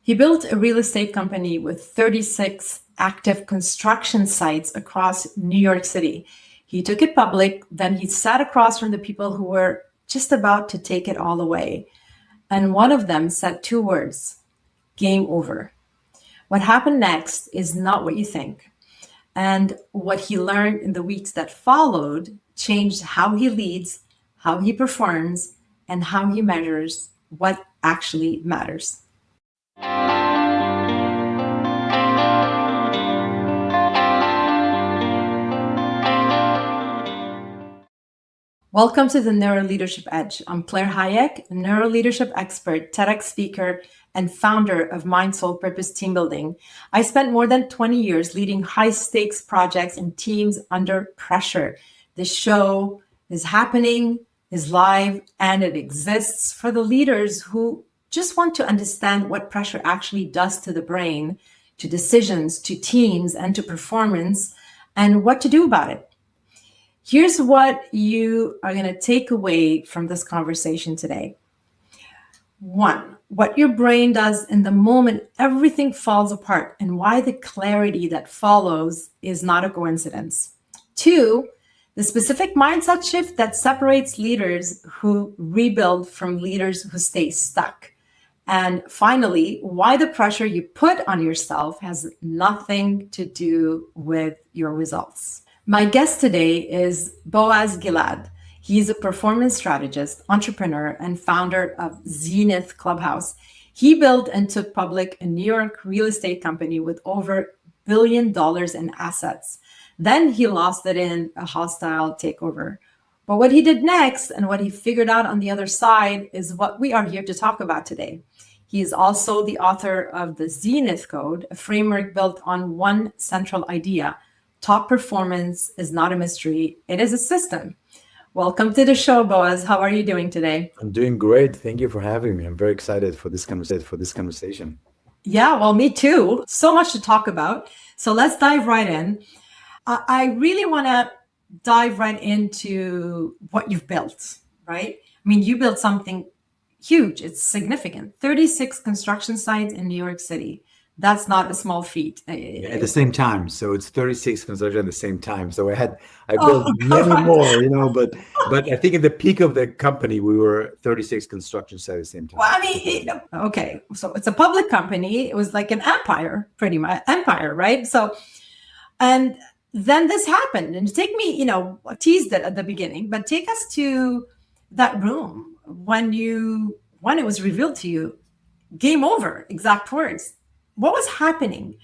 He built a real estate company with 36 active construction sites across New York City. He took it public, then he sat across from the people who were just about to take it all away. And one of them said 2 words: game over. What happened next is not what you think. And what he learned in the weeks that followed changed how he leads, how he performs, and how he measures what actually matters. Welcome to the Neuro Leadership Edge. I'm Claire Hayek, a neuro leadership expert, TEDx speaker, and founder of Mind Soul Purpose Team Building. I spent more than 20 years leading high-stakes projects and teams under pressure. This show is happening, is live, and it exists for the leaders who just want to understand what pressure actually does to the brain, to decisions, to teams, and to performance, and what to do about it. Here's what you are going to take away from this conversation today. 1, what your brain does in the moment everything falls apart, and why the clarity that follows is not a coincidence. 2, the specific mindset shift that separates leaders who rebuild from leaders who stay stuck. And finally, why the pressure you put on yourself has nothing to do with your results. My guest today is Boaz Gilad. He's a performance strategist, entrepreneur, and founder of Zenith Clubhouse. He built and took public a New York real estate company with over $1 billion in assets. Then he lost it in a hostile takeover. But what he did next and what he figured out on the other side is what we are here to talk about today. He is also the author of the Zenith Code, a framework built on one central idea: top performance is not a mystery, it is a system. Welcome to the show, Boaz. How are you doing today? I'm doing great. Thank you for having me. I'm very excited for this conversation. Yeah, well, me too. So much to talk about. So let's dive right in. I really want to dive right into what you've built, right? I mean, you built something huge. It's significant. 36 construction sites in New York City. That's not a small feat. At the same time. So it's 36 construction at the same time. So I built many more, but I think at the peak of the company, we were 36 construction sites at the same time. Well, I mean, okay. So it's a public company. It was like an empire, pretty much empire, right? So, and then this happened, and take me, I teased it at the beginning, but take us to that room when it was revealed to you, game over, exact words. What was happening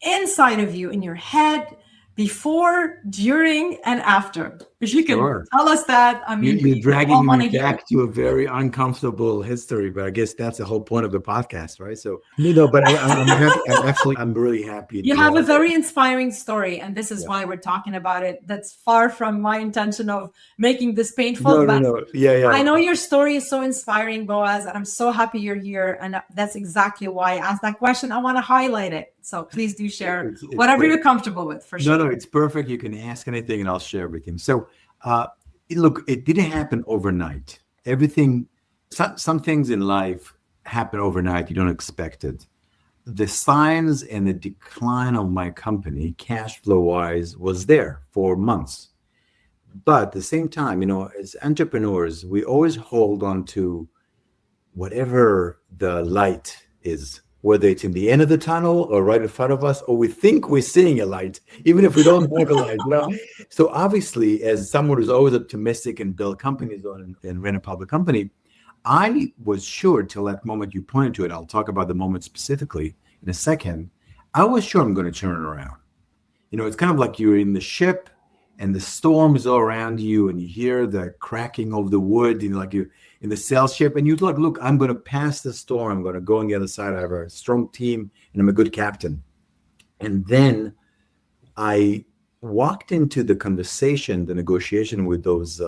inside of you, in your head, before, during, and after? If you can tell us that. I mean, you're dragging me back to a very uncomfortable history, but I guess that's the whole point of the podcast, right? So, but I'm happy. I'm really happy. You have a very inspiring story, and this is why we're talking about it. That's far from my intention of making this painful. No. Yeah. I know your story is so inspiring, Boaz, and I'm so happy you're here. And that's exactly why I asked that question. I want to highlight it. So please do share it's whatever you're comfortable with, for sure. No, it's perfect. You can ask anything and I'll share everything. So, look, it didn't happen overnight. Some things in life happen overnight. You don't expect it. The signs and the decline of my company, cash flow wise, was there for months. But at the same time, as entrepreneurs, we always hold on to whatever the light is, whether it's in the end of the tunnel or right in front of us, or we think we're seeing a light, even if we don't have a light. So obviously, as someone who's always optimistic and build companies and run a public company, I was sure till that moment you pointed to it. I'll talk about the moment specifically in a second. I was sure I'm going to turn it around. It's kind of like you're in the ship and the storm is all around you and you hear the cracking of the wood, like you're in the sail ship, and you look, I'm going to pass the storm. I'm going to go on the other side. I have a strong team and I'm a good captain. And then I walked into the conversation, the negotiation with those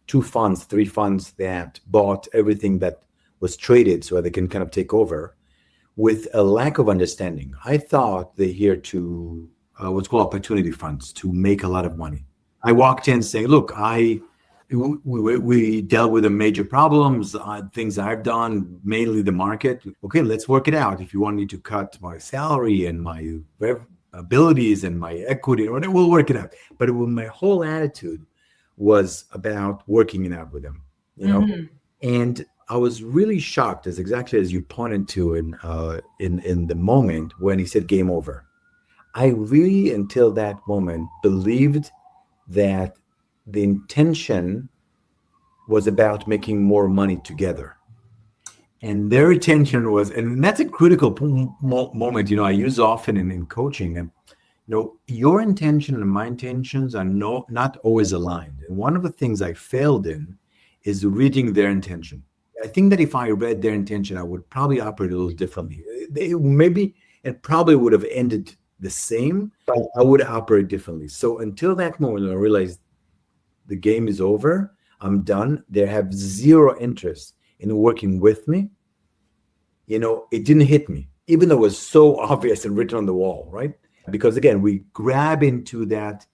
3 funds that bought everything that was traded so they can kind of take over, with a lack of understanding. I thought they're here to what's called opportunity funds, to make a lot of money. I walked in saying, look, I We dealt with the major problems, things I've done, mainly the market. Okay, let's work it out. If you want me to cut my salary and my abilities and my equity, we'll work it out. But my whole attitude was about working it out with them, And I was really shocked, as exactly as you pointed to in the moment when he said game over. I really, until that moment, believed that the intention was about making more money together. And their intention was, and that's a critical moment, I use often in coaching. And, your intention and my intentions are not always aligned. And one of the things I failed in is reading their intention. I think that if I read their intention, I would probably operate a little differently. It probably would have ended the same, but I would operate differently. So until that moment, I realized the game is over. I'm done. They have zero interest in working with me. It didn't hit me, even though it was so obvious and written on the wall, right? Because again, we grab into that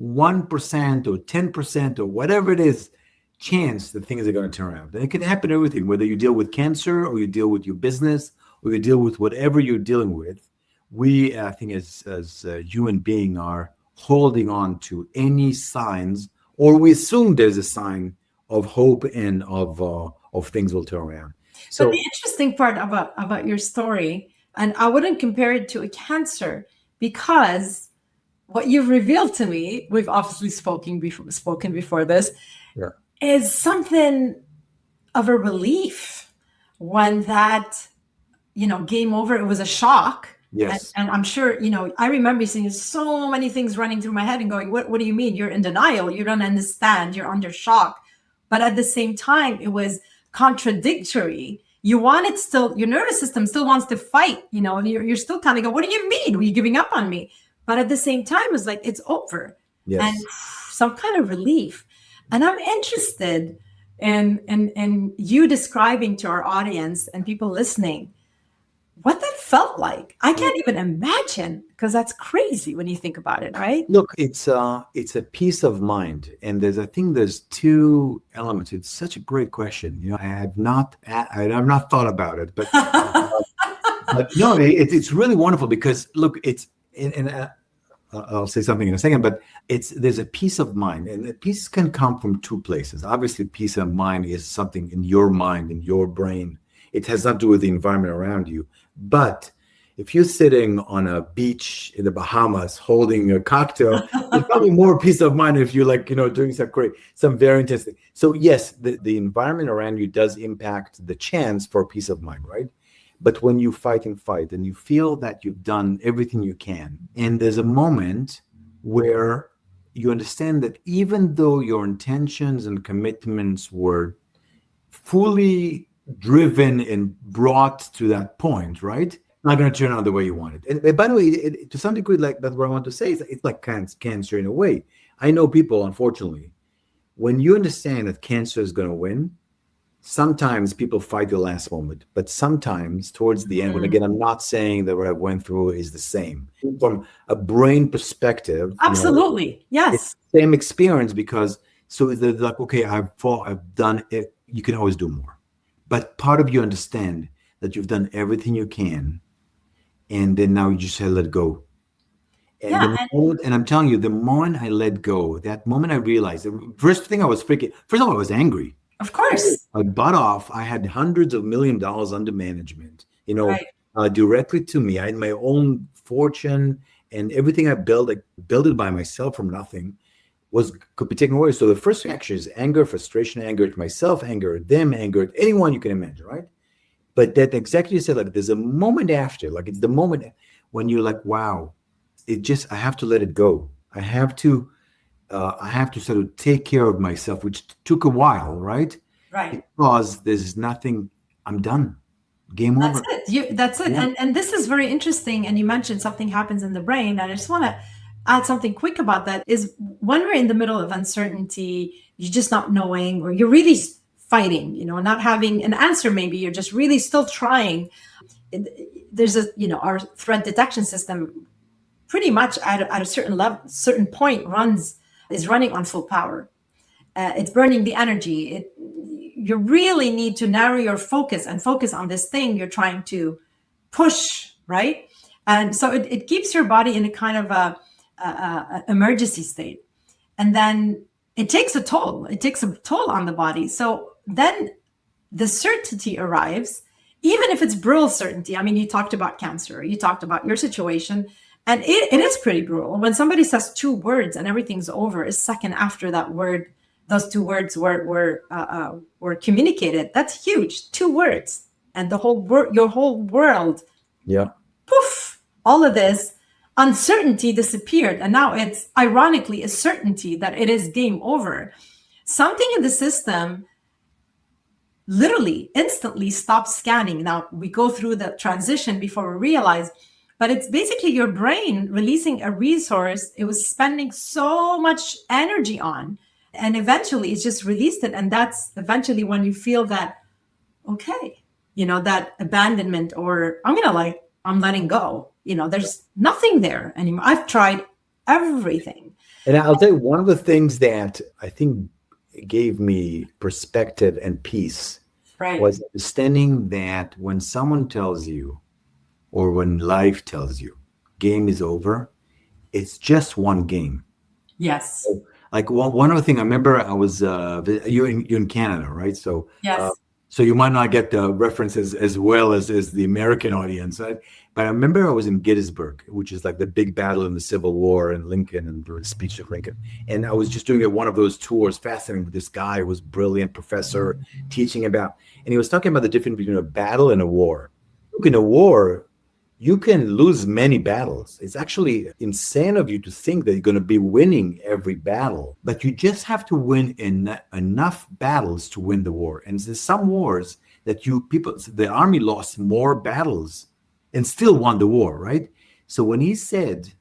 1% or 10% or whatever it is chance that things are going to turn around. And it can happen everything, whether you deal with cancer or you deal with your business or you deal with whatever you're dealing with. We, I think, as human beings are holding on to any signs, or we assume there's a sign of hope and of things will turn around. So but the interesting part about your story, and I wouldn't compare it to a cancer, because what you've revealed to me, we've obviously spoken before this, is something of a relief when that, game over. It was a shock. Yes. And I'm sure, I remember seeing so many things running through my head and going, what do you mean? You're in denial. You don't understand. You're under shock. But at the same time, it was contradictory. You want it still, your nervous system still wants to fight, and you're still kind of go, what do you mean? Are you giving up on me? But at the same time, it's like, it's over. Yes. And some kind of relief. And I'm interested in you describing to our audience and people listening what that felt like. I can't even imagine, because that's crazy when you think about it, right? Look, it's a peace of mind, and I think there's two elements. It's such a great question. I have not thought about it, but but no, it's really wonderful because look, I'll say something in a second, but there's a peace of mind, and the peace can come from two places. Obviously, peace of mind is something in your mind, in your brain. It has nothing to do with the environment around you. But if you're sitting on a beach in the Bahamas holding a cocktail, there's probably more peace of mind if you're doing some very intense thing. So yes, the environment around you does impact the chance for peace of mind, right? But when you fight and you feel that you've done everything you can, and there's a moment where you understand that even though your intentions and commitments were fully driven and brought to that point, right? Not going to turn out the way you wanted. And by the way, to some degree, like that's what I want to say, is it's like cancer in a way. I know people, unfortunately, when you understand that cancer is going to win, sometimes people fight the last moment, but sometimes towards the end, when again, I'm not saying that what I went through is the same. From a brain perspective, absolutely, yes, it's the same experience, because so they're like, okay, I've done it. You can always do more. But part of you understand that you've done everything you can, and then now you just say, let go. And and I'm telling you, the moment I let go, that moment I realized, the first thing I was freaking, first of all, I was angry. Of course. I butt off. I had hundreds of $1 million under management, right. Directly to me. I had my own fortune, and everything I built, I built it by myself from nothing, could be taken away. So the first reaction is anger, frustration, anger at myself, anger at them, anger at anyone you can imagine, right? But that exactly you said, there's a moment after, it's the moment when you're like, wow, I have to let it go. I have to sort of take care of myself, which took a while, right? Right. Because there's nothing, I'm done. Game over. That's it. Yeah. And this is very interesting. And you mentioned something happens in the brain, and I just want to add something quick about that. Is when we're in the middle of uncertainty, you're just not knowing, or you're really fighting, not having an answer. Maybe you're just really still trying. There's our threat detection system pretty much at a certain level, certain point is running on full power. it's burning the energy. You really need to narrow your focus and focus on this thing you're trying to push, right? And so it keeps your body in a kind of a emergency state. And then it takes a toll. It takes a toll on the body. So then the certainty arrives, even if it's brutal certainty. I mean, you talked about cancer, you talked about your situation, and it is pretty brutal. When somebody says 2 words and everything's over, a second after that word, those 2 words were communicated. That's huge. 2 words, and the whole your whole world, poof, all of this uncertainty disappeared. And now it's ironically a certainty that it is game over. Something in the system literally instantly stops scanning. Now we go through the transition before we realize, but it's basically your brain releasing a resource it was spending so much energy on, and eventually it's just released it. And that's eventually when you feel that, okay, that abandonment, or I'm letting go. There's nothing there anymore. I've tried everything. And I'll tell you, one of the things that I think gave me perspective and peace was understanding that when someone tells you, or when life tells you, game is over, it's just one game. Yes. So, like one other thing, I remember I was you're in Canada, right? So yes. So you might not get the references as well as the American audience. But I remember I was in Gettysburg, which is like the big battle in the Civil War, and Lincoln, and the speech of Lincoln. And I was just doing one of those tours, fascinating, with this guy who was a brilliant professor teaching about, and he was talking about the difference between a battle and a war. Look, in a war, you can lose many battles. It's actually insane of you to think that you're going to be winning every battle, but you just have to win enough battles to win the war. And there's some wars that the army lost more battles and still won the war, right? So when he said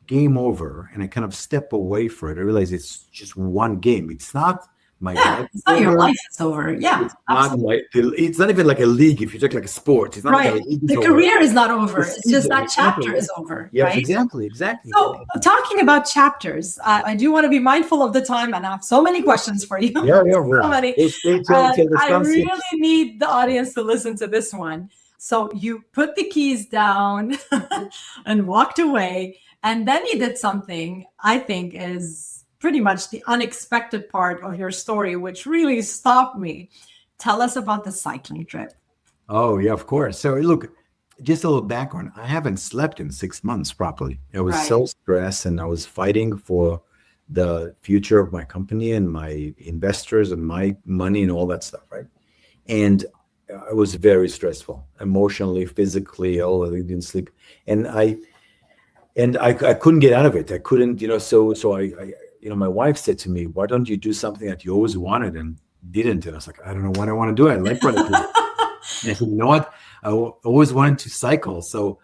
game over, and I kind of step away from it, I realized it's just one game. It's not my life. It's not your life. It's over. Yeah, it's not even like a league. If you take like a sport, it's not right. like a league. The career is not over. It's just that chapter is over. Yeah, right? exactly. So, talking about chapters, I do want to be mindful of the time, and I have so many questions for you. Yeah. So many. I really need the audience to listen to this one. So you put the keys down and walked away, and then you did something I think is pretty much the unexpected part of your story, which really stopped me. Tell us about the cycling trip. Oh, yeah, of course. So look, just a little background. I haven't slept in 6 months properly. I was so stressed, and I was fighting for the future of my company and my investors and my money and all that stuff, right? And it was very stressful, emotionally, physically. I didn't sleep. And I couldn't get out of it. I couldn't, so I my wife said to me, why don't you do something that you always wanted and didn't? And I was like, I don't know what I want to do. I like what I do. And I said, you know what? I always wanted to cycle. So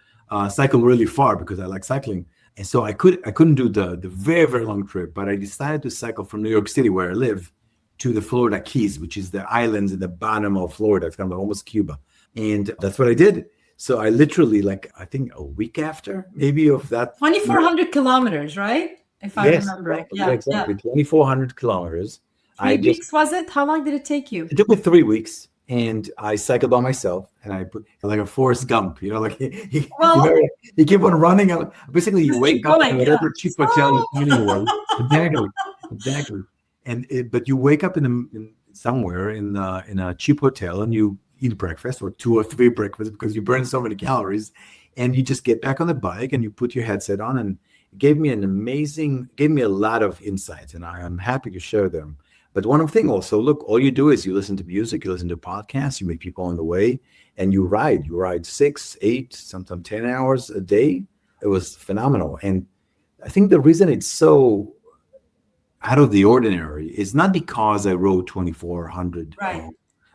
cycle really far because I like cycling. And so I couldn't do the very, very long trip, but I decided to cycle from New York City, where I live, to the Florida Keys, which is the islands in the bottom of Florida. It's kind of almost Cuba. And that's what I did. So I literally, I think a week after, maybe, of that. 2,400 kilometers, right? If I remember right. Yeah, exactly. 2,400 kilometers. 3 weeks, was it? How long did it take you? It took me 3 weeks, and I cycled by myself, and I put like a Forrest Gump, he kept on running. Basically, you wake up in whatever cheap hotel you're in the world. Exactly. But you wake up somewhere in a cheap hotel, and you eat breakfast, or 2 or 3 breakfasts, because you burn so many calories, and you just get back on the bike and you put your headset on, and it gave me a lot of insights, and I am happy to share them. But one thing also, look, all you do is you listen to music, you listen to podcasts, you meet people on the way, and you ride 6, 8, sometimes 10 hours a day. It was phenomenal. And I think the reason it's so out of the ordinary is not because I rode 2,400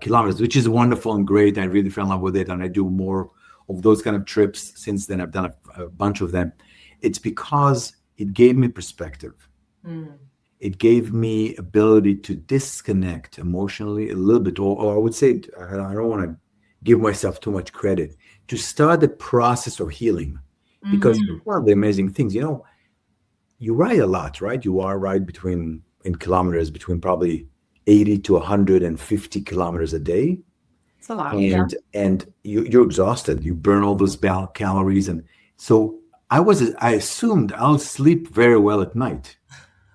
kilometers, which is wonderful and great. I really fell in love with it, and I do more of those kind of trips since then. I've done a bunch of them. It's because it gave me perspective. It gave me ability to disconnect emotionally a little bit, or I would say, I don't want to give myself too much credit, to start the process of healing. Because one of the amazing things, you ride a lot, right? You ride between in kilometers, between probably 80 to 150 kilometers a day. It's a lot. And you're exhausted. You burn all those calories. And so I assumed I'll sleep very well at night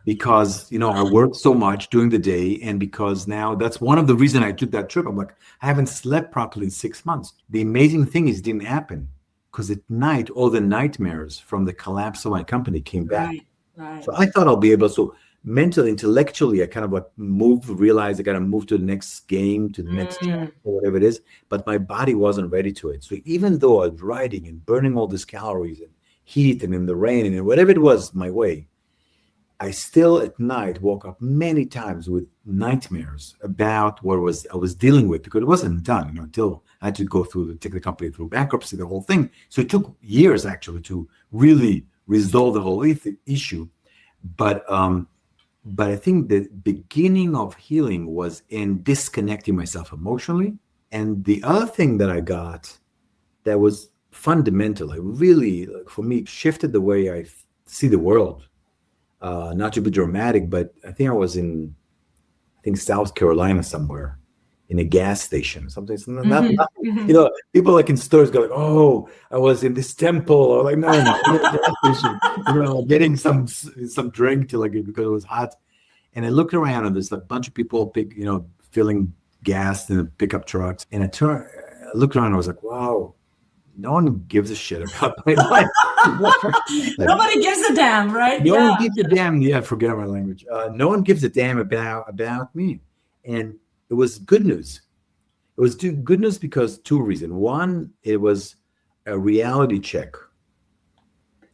because, I worked so much during the day. And because now that's one of the reasons I took that trip. I'm like, I haven't slept properly in 6 months. The amazing thing is it didn't happen because at night, all the nightmares from the collapse of my company came back. Right. So I thought I'll be able to. So mentally, intellectually, I kind of like realized I got to move to the next game, to the next or whatever it is. But my body wasn't ready to it. So even though I was riding and burning all these calories and heat and in the rain and whatever it was my way, I still at night woke up many times with nightmares about what I was dealing with, because it wasn't done until I had to take the company through bankruptcy, the whole thing. So it took years actually to really resolve the whole issue. But I think the beginning of healing was in disconnecting myself emotionally. And the other thing that I got that was fundamental, it really, for me, shifted the way I see the world. Not to be dramatic, but I think I was in South Carolina somewhere in a gas station. Something not people like in stores go like, "Oh, I was in this temple," or like, "No, in a gas station, getting some drink to because it was hot." And I looked around and there's a bunch of people filling gas in the pickup trucks. And I looked around and I was like, "Wow, no one gives a shit about my life." Nobody gives a damn, right? No one gives a damn. Yeah, forget my language. No one gives a damn about me. And it was good news. It was good news because two reasons. One, it was a reality check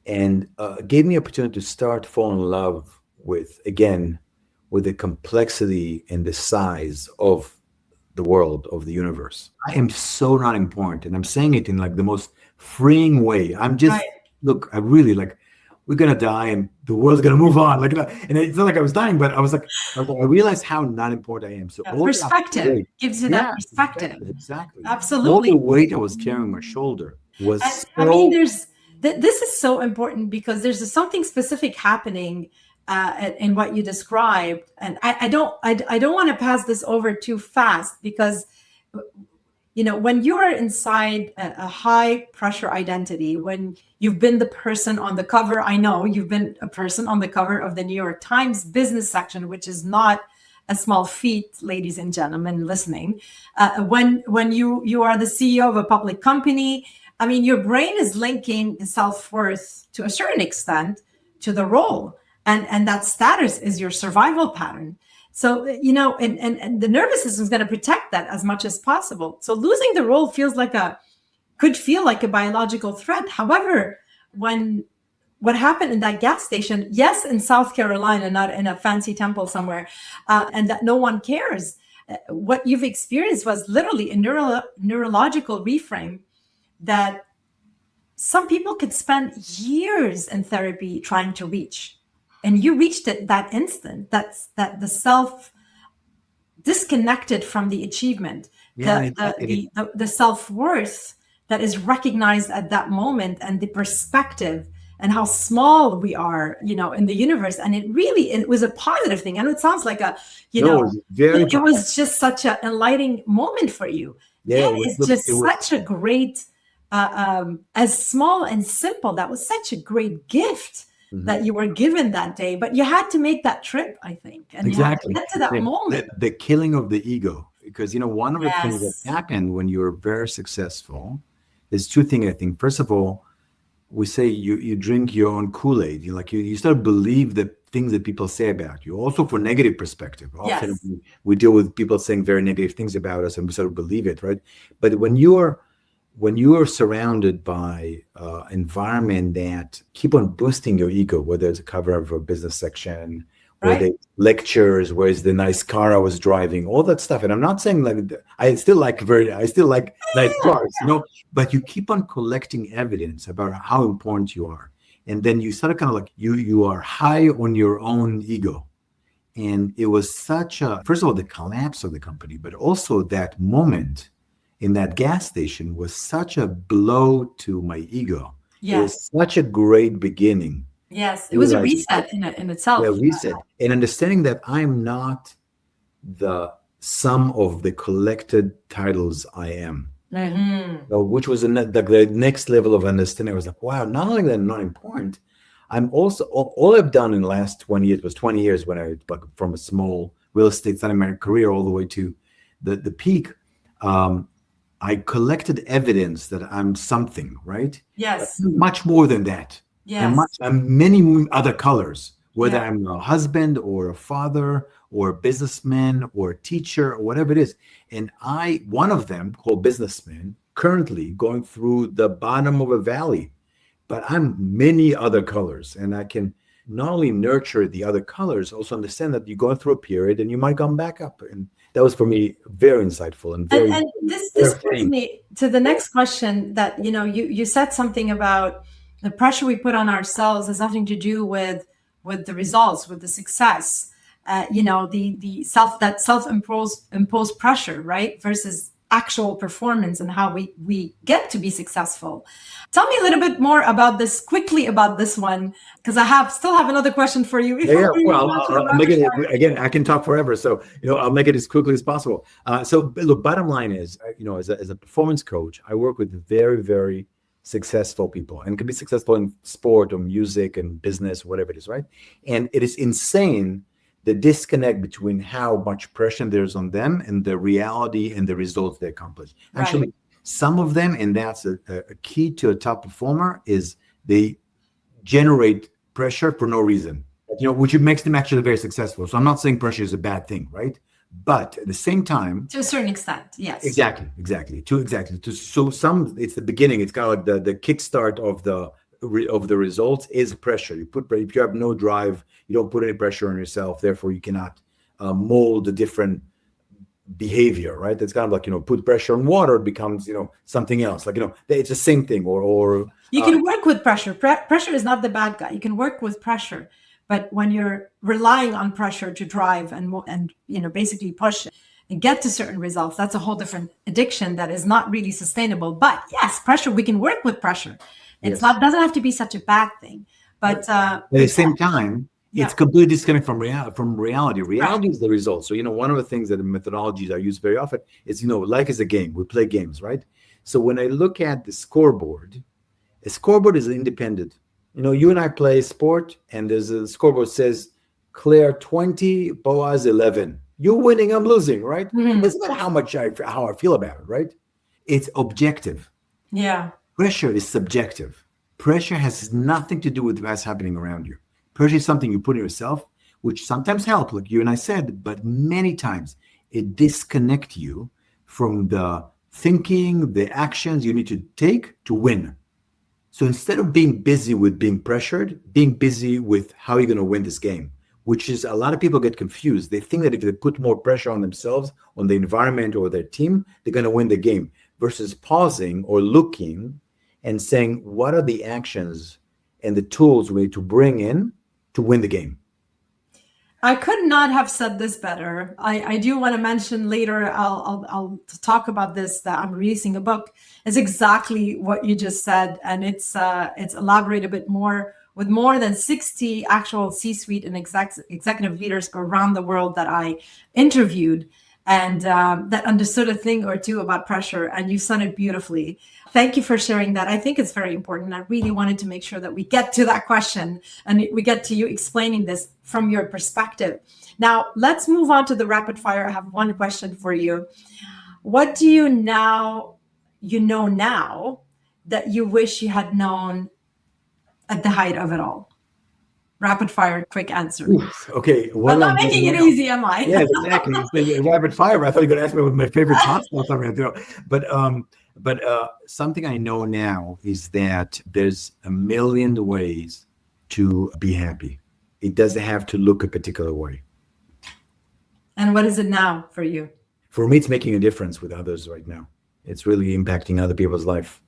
and gave me opportunity to start falling in love with the complexity and the size of the world, of the universe. I am so not important. And I'm saying it in the most freeing way. I'm just, look, I really we're going to die and the world's going to move on. And it's not like I was dying, but I realized how not important I am. So perspective gives you that perspective. Exactly. Absolutely. All the weight I was carrying on my shoulder was this is so important because there's something specific happening in what you described. And I don't want to pass this over too fast because when you are inside a high pressure identity, when you've been the person on the cover, I know you've been a person on the cover of the New York Times business section, which is not a small feat, ladies and gentlemen listening. When you are the CEO of a public company, I mean, your brain is linking self-worth to a certain extent to the role. And that status is your survival pattern. So, and the nervous system is going to protect that as much as possible. So losing the role could feel like a biological threat. However, what happened in that gas station, yes, in South Carolina, not in a fancy temple somewhere, and that no one cares, what you've experienced was literally a neurological reframe that some people could spend years in therapy trying to reach. And you reached it that instant. That the self disconnected from the achievement, the self-worth that is recognized at that moment, and the perspective and how small we are, in the universe. And it was a positive thing. And it sounds like it was just such an enlightening moment for you. Yeah, such a great, as small and simple. That was such a great gift. Mm-hmm. That you were given that day, but you had to make that trip, I think. And exactly. You had to get to that moment. The killing of the ego. Because, one of the things that happened when you're very successful, there's two things, I think. First of all, we say you drink your own Kool-Aid. You start to believe the things that people say about you. Also for negative perspective. Often we deal with people saying very negative things about us and we sort of believe it, right? But when you are surrounded by environment that keep on boosting your ego, whether it's a cover of a business section, or the lectures, where's the nice car I was driving, all that stuff. And I'm not saying I still like nice cars, but you keep on collecting evidence about how important you are. And then you sort of kind of you are high on your own ego. And it was first of all, the collapse of the company, but also that moment in that gas station was such a blow to my ego. Yes. It was such a great beginning Yes, it was a Realizing, reset in itself. yeah, reset, and understanding that I'm not the sum of the collected titles I am. Mhm. So, which was the next level of understanding. I was like, wow, not only that I'm not important, I'm also, all I've done in the last 20 years was 20 years when I, like, from a small real estate South American career all the way to the peak. I collected evidence that I'm something, right? But Yes. much more than that. Yes. I'm many other colors, whether Yeah. I'm a husband or a father or a businessman or a teacher or whatever it is. And one of them called businessman, currently going through the bottom of a valley, but I'm many other colors. And I can not only nurture the other colors, also understand that you're going through a period and you might come back up. And that was for me very insightful and very, And this very brings freeing. me to the next question that, you said something about the pressure we put on ourselves has nothing to do with the results, with the success. The self-imposed pressure, right? Versus actual performance and how we get to be successful. Tell me a little bit more about this one, because still have another question for you before Yeah. we move Well, on to the I'll make rapid it fire. again. I can talk forever, so I'll make it as quickly as possible. So, look, bottom line is, as a performance coach, I work with very, very successful people, and can be successful in sport or music and business, whatever it is, right? And it is insane the disconnect between how much pressure there's on them and the reality and the results they accomplish. Right. Actually, some of them, and that's a key to a top performer, is they generate pressure for no reason, which makes them actually very successful. So I'm not saying pressure is a bad thing, right? But at the same time, To a certain extent, yes. exactly. So it's the beginning. It's kind of like the kickstart of the results is pressure. If you have no drive, you don't put any pressure on yourself. Therefore, you cannot mold a different behavior, right? It's kind of like, put pressure on water, it becomes, something else. Like, it's the same thing. Or You can work with pressure. Pressure is not the bad guy. You can work with pressure, but when you're relying on pressure to drive and basically push and get to certain results, that's a whole different addiction that is not really sustainable. But yes, pressure, we can work with pressure. It's Yes. doesn't have to be such a bad thing. But at the same time, Yeah. it's completely disconnected from reality. Right. Reality is the result. So, one of the things that the methodologies I use very often is, life is a game. We play games, right? So when I look at the scoreboard, a scoreboard is independent. You and I play sport, and there's a scoreboard that says Claire 20, Boaz 11. You're winning, I'm losing, right? Mhm. It doesn't matter how I feel about it, right? It's objective. Yeah. Pressure is subjective. Pressure has nothing to do with what's happening around you. Pressure is something you put on yourself, which sometimes helps, like you and I said, but many times it disconnects you from the thinking, the actions you need to take to win. So instead of being busy with being pressured, being busy with how you're going to win this game, which is, a lot of people get confused. They think that if they put more pressure on themselves, on the environment or their team, they're going to win the game, versus pausing or looking and saying, what are the actions and the tools we need to bring in to win the game? I could not have said this better. I do want to mention later, I'll talk about this, that I'm releasing a book. It's exactly what you just said. And it's elaborated a bit more, with more than 60 actual C-suite and executive leaders around the world that I interviewed, and that understood a thing or two about pressure. And you said it beautifully. Thank you for sharing that. I think it's very important. I really wanted to make sure that we get to that question and we get to you explaining this from your perspective. Now, let's move on to the rapid fire. I have one question for you. What do you know now that you wish you had known at the height of it all? Rapid fire, quick answer. Oof, okay. I'm not making it easy, am I? Yeah, exactly. Rapid fire. I thought you were going to ask me what my favorite hot sauce I'm going to do. But something I know now is that there's a million ways to be happy. It doesn't have to look a particular way. And what is it now for you? For me, it's making a difference with others right now. It's really impacting other people's life.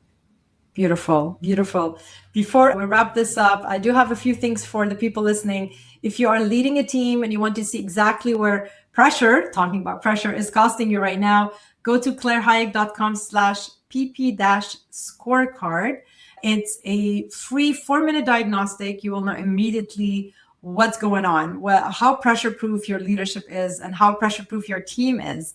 Beautiful, beautiful. Before we wrap this up, I do have a few things for the people listening. If you are leading a team and you want to see exactly where talking about pressure, is costing you right now, go to clairehayek.com/pp-scorecard. It's a free 4-minute diagnostic. You will know immediately what's going on, how pressure-proof your leadership is, and how pressure-proof your team is.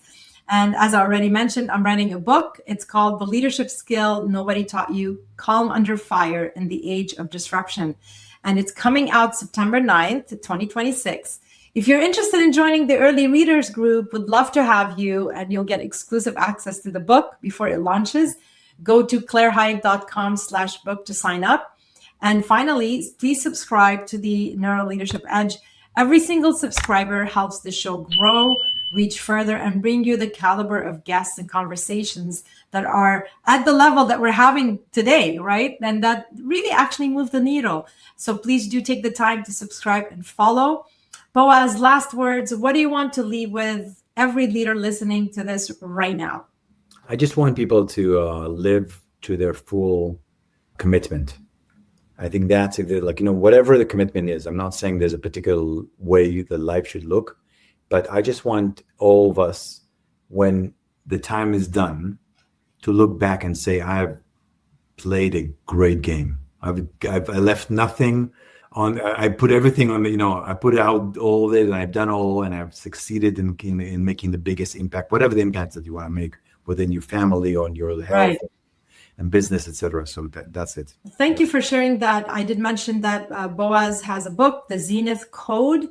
And as I already mentioned, I'm writing a book. It's called The Leadership Skill Nobody Taught You, Calm Under Fire in the Age of Disruption. And it's coming out September 9th, 2026. If you're interested in joining the early readers group, would love to have you, and you'll get exclusive access to the book before it launches. Go to clairehayek.com/book to sign up. And finally, please subscribe to the Neuro Leadership Edge. Every single subscriber helps the show grow, reach further, and bring you the caliber of guests and conversations that are at the level that we're having today, right? And that really actually move the needle. So please do take the time to subscribe and follow. Boaz, last words. What do you want to leave with every leader listening to this right now? I just want people to live to their full commitment. I think that's like, whatever the commitment is. I'm not saying there's a particular way that life should look, but I just want all of us, when the time is done, to look back and say, I have played a great game. I left nothing on. I put everything on. I put out all of it, and I've done all, and I've succeeded in making the biggest impact, whatever the impact that you want to make within your family, on your health. Right. And business, etc. So that's it. Thank you for sharing that. I did mention that Boaz has a book, the Zenith Code.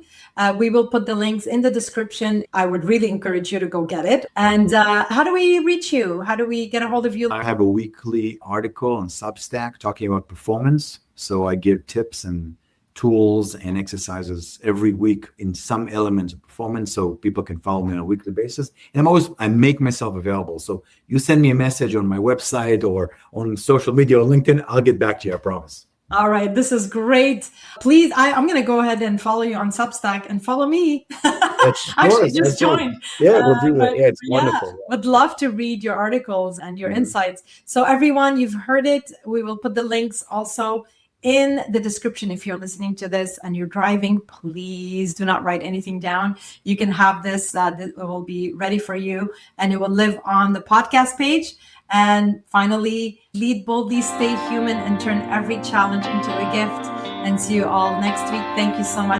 We will put the links in the description. I would really encourage you to go get it. And how do we reach you? How do we get a hold of you? I have a weekly article on Substack talking about performance. So I give tips and tools and exercises every week in some elements of performance, so people can follow me on a weekly basis. And I make myself available. So you send me a message on my website or on social media or LinkedIn, I'll get back to you, I promise. All right, this is great. Please, I'm going to go ahead and follow you on Substack and follow me. Actually, just joined. Yeah, we'll do that. Yeah, it's wonderful. Would love to read your articles and your insights. So everyone, you've heard it. We will put the links also in the description. If you're listening to this and you're driving, please do not write anything down. You can have this, it will be ready for you, and it will live on the podcast page. And finally, lead boldly, stay human, and turn every challenge into a gift. And see you all next week. Thank you so much.